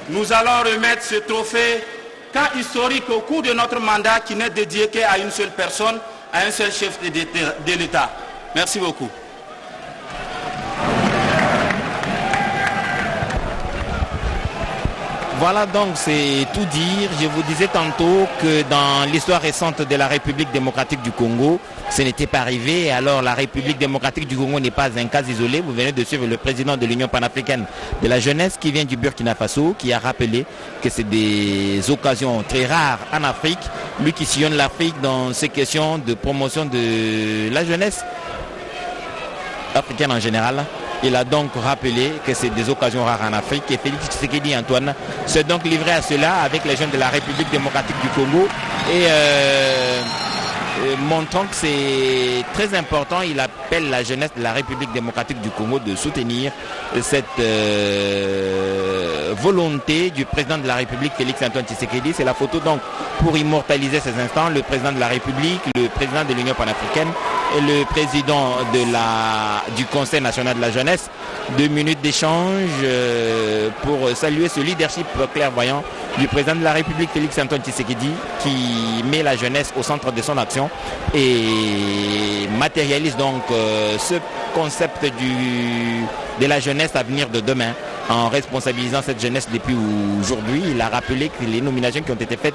nous allons remettre ce trophée cas historique au cours de notre mandat qui n'est dédié qu'à une seule personne, à un seul chef de l'État. Merci beaucoup. Voilà, donc c'est tout dire. Je vous disais tantôt que dans l'histoire récente de la République démocratique du Congo, ce n'était pas arrivé. Alors la République démocratique du Congo n'est pas un cas isolé. Vous venez de suivre le président de l'Union panafricaine de la jeunesse qui vient du Burkina Faso, qui a rappelé que c'est des occasions très rares en Afrique. Lui qui sillonne l'Afrique dans ces questions de promotion de la jeunesse africaine en général. Il a donc rappelé que c'est des occasions rares en Afrique et Félix Tshisekedi Antoine s'est donc livré à cela avec les jeunes de la République démocratique du Congo et montrant que c'est très important, il appelle la jeunesse de la République démocratique du Congo de soutenir cette volonté du président de la République Félix Antoine Tshisekedi. C'est la photo donc pour immortaliser ces instants, le président de la République, le président de l'Union panafricaine et le président du Conseil national de la jeunesse. 2 minutes d'échange pour saluer ce leadership clairvoyant du président de la République Félix Antoine Tshisekedi qui met la jeunesse au centre de son action et matérialise donc ce concept de la jeunesse à venir de demain en responsabilisant cette jeunesse depuis aujourd'hui. Il a rappelé que les nominations qui ont été faites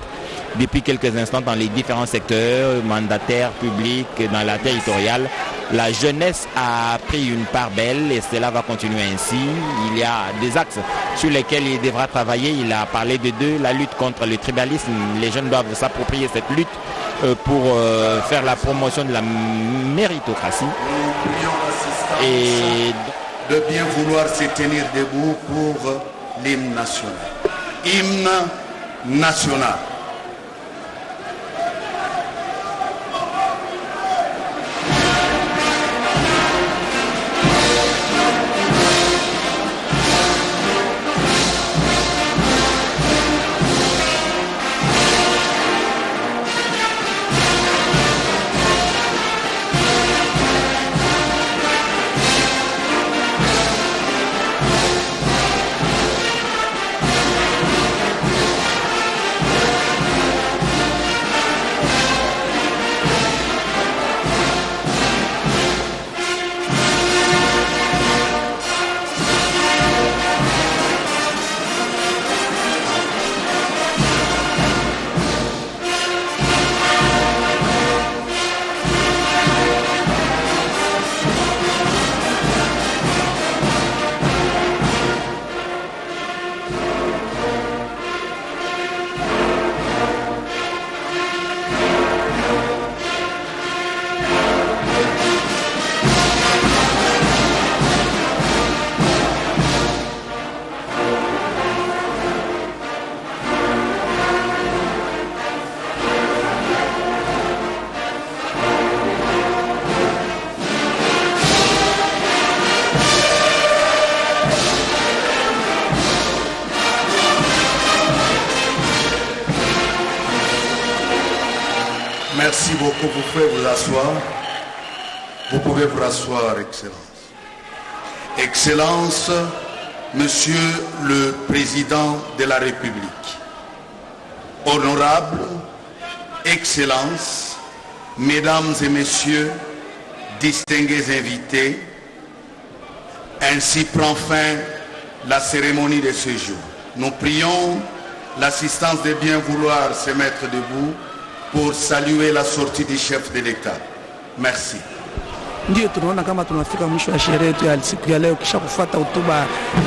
depuis quelques instants dans les différents secteurs, mandataires, publics, dans la territoriale, la jeunesse a pris une part belle et cela va continuer ainsi. Il y a des axes sur lesquels il devra travailler. Il a parlé de deux, la lutte contre le tribalisme. Les jeunes doivent s'approprier cette lutte pour faire la promotion de la méritocratie. Et de bien vouloir se tenir debout pour l'hymne national. Hymne national. Merci beaucoup, vous pouvez vous asseoir. Vous pouvez vous asseoir, Excellence. Excellence, Monsieur le Président de la République, Honorable Excellence, Mesdames et Messieurs, distingués invités, ainsi prend fin la cérémonie de ce jour. Nous prions l'assistance de bien vouloir se mettre debout pour saluer la sortie du chef de l'État. Merci. Ndio tunaona kama tunafika mwisho wa sherehe yetu ya siku ya leo, kisha kufuata hotuba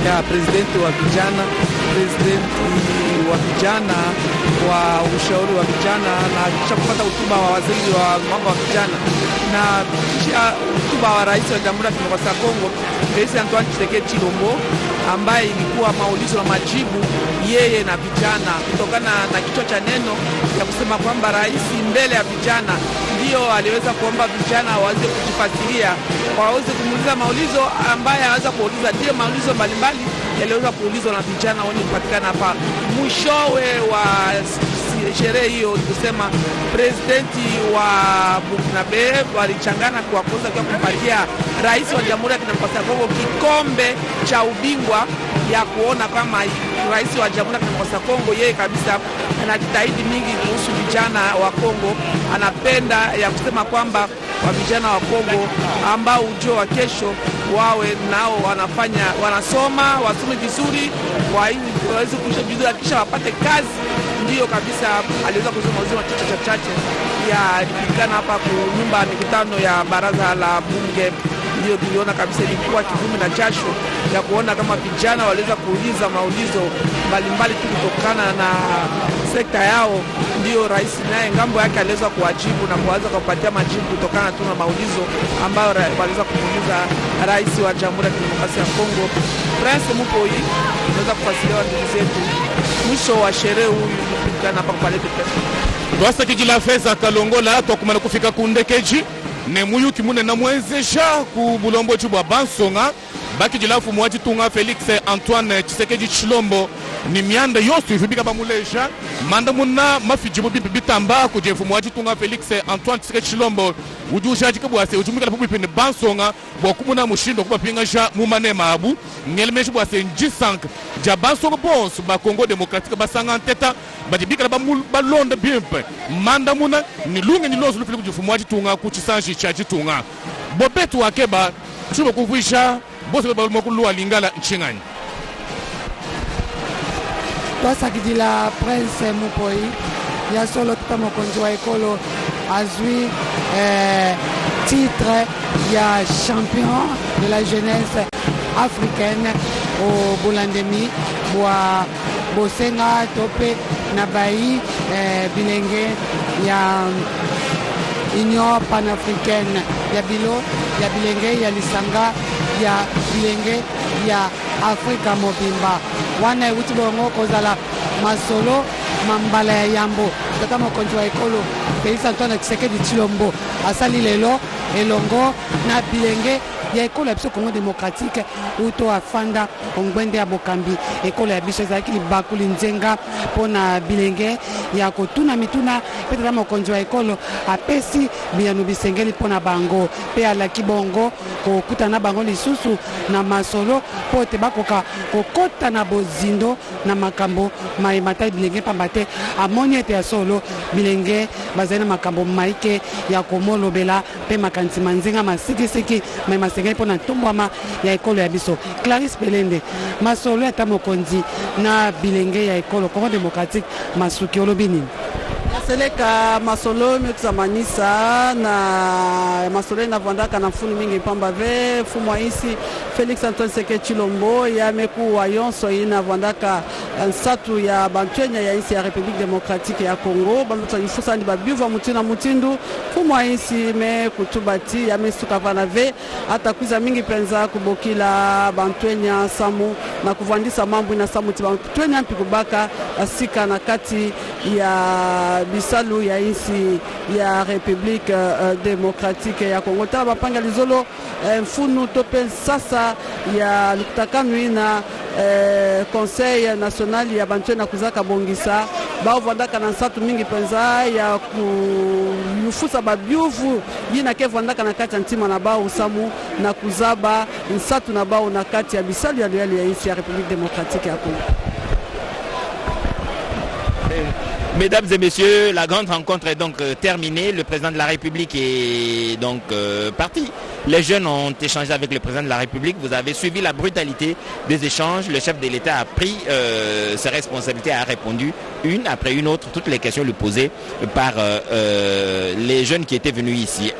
ya presidenti wa vijana wa ushauri wa vijana, na kisha kufuata hotuba wa waziri wa mambo ya vijana, na kisha hotuba wa rais wa Jamhuri ya Kidemokrasia ya Kongo, Rais Antoine Tshisekedi Tshilombo, ambaye ilikuwa maulizo na majibu yeye na vijana, kutokana na kichwa cha neno ya kusema kwamba rais mbele ya vijana ndio aliweza kuomba vijana waweze kujifasiria, waweze kumuuliza maulizo ambaye anaweza kuuliza. Ndio maulizo mbalimbali yaliweza kuulizwa na vijana wenye kupatikana hapa. Mwishowe wa sherehe hiyo kusema presidenti wa Burkinabe walichangana kwa kuweza kumpatia rais wa Jamhuri ya Kidemokrasia ya Kongo kikombe cha ubingwa, ya kuona kama rais wa Jamhuri ya Kidemokrasia ya Kongo yeye kabisa anajitahidi mingi kuhusu vijana wa Kongo. Anapenda ya kusema kwamba wa vijana wa Kongo ambao ujio wa kesho wawe nao wanasoma, wasome vizuri, waweze kushajua kisha wapate kazi. Ndio kabisa aliweza kusema uzima chache ya ilikana hapa kwa nyumba ya mikutano ya baraza la bunge. Ndio tuliona kabisa ilikuwa kivumi na jasho ya kuona kama vijana waliweza kuuliza maulizo mbalimbali kutokana na sekta yao. Ndio rais naye ngambo yake aliweza kuwajibu na kuanza kupatia majibu kutokana tu na maulizo ambayo waliweza kumuuliza rais wa Jamhuri ya Kidemokrasia ya Kongo. Prince Mupoi anaweza kufasiria ndugu zetu mwisho wa sherehe huyu kana hapa pale pesa. Twasa kijila feza kalongola tokumana kufika kundekeji ne muyu kimune na mwezesha ku bulombo chubwa bansonga baki jilafu mwaji tunga Felix Antoine Tshisekedi Tshilombo ni mianda yosu ifibika bamuleja manda muna mafijibu bitamba kujefu mwaji tunga Felix Antoine Tshisekedi Tshilombo ujusha jikabwase ujumika lapu bipine bansonga bokumuna mushindo kuba pingasha mumanema abu ngelmeshi bwase njisank ja bansonga bonsu ba Congo Démocratique basanga nteta bajibika balonda bimpe manda muna ni lunge ni lozu lufiku jufu mwaji tunga kuchisanji cha jitunga bobetu wakeba chuba kuvuisha bose balmokulwa lingala nchingani. Twasa kidila Prince Mupoi ya solo tuta mokonzi wa ekolo azwi titre ya champion de la jeunesse africaine au Bolandemi bwa bosenga tope na bayi bilenge ya Union panafricaine ya bilenge ya lisanga ya bilenge ya Afrika mobimba wana uti bongo kozala masolo mambala ya yambo tata mokonzi wa ekolo Felix Antoine Tshisekedi Tshilombo asali lelo elongo na bilenge ya ekolo ya biso Congo Démocratique uto afanda ongwende ya bokambi ekolo ya biso ezalaki libakuli nzenga mpona bilenge ya kotuna mituna pe tata mokonzi wa ekolo apesi biyano bisengeli mpona bango pe alaki bongo kokuta na bango lisusu na masolo po te bakoka kokota na bozindo na makambo maimata bilenge pamba te amoni ete ya solo bilenge bazali na makambo maike ya komolobela pe makanisi manzenga masikisiki masengeli mpona ntombwama ya ekolo ya biso. Clarisse Belende masolo ya ta mokonzi na bilenge ya ekolo Congo Démocratique masuki olobi nini? Seleka masolo mekuzamanisa na masolo na vandaka na funu mingi pamba ve fumwa isi Felix Antoine Tshisekedi Tshilombo ya meku wa yonso ina vandaka nsatu ya bantwenya ya isi ya République Démocratique ya Congo bamutsa ifusa ndi babiva mutina mutindu fumwa isi me kutubati ya mesuka vana ve atakwiza mingi penza kubokila bantwenya samu na kuvandisa mambo na samu tiba bantwenya mpikubaka asika na kati ya bisalu ya isi ya République Démocratique ya Congo tala bapanga lizolo mfunu tope sasa ya lukutakanu ina Conseil national ya bantwena kuzaka bongisa baovandaka na nsatu mingi mpenza ya kulufusa babyuvu yina kevandaka na kati ya ntima na bao samu na kuzaba nsatu na bao na kati ya bisalu ya loyali ya nchi ya République démocratique ya Congo. Mesdames et messieurs, la grande rencontre est donc terminée. Le président de la République est donc parti. Les jeunes ont échangé avec le président de la République. Vous avez suivi la brutalité des échanges. Le chef de l'État a pris ses responsabilités, a répondu une après une autre toutes les questions lui posées par les jeunes qui étaient venus ici.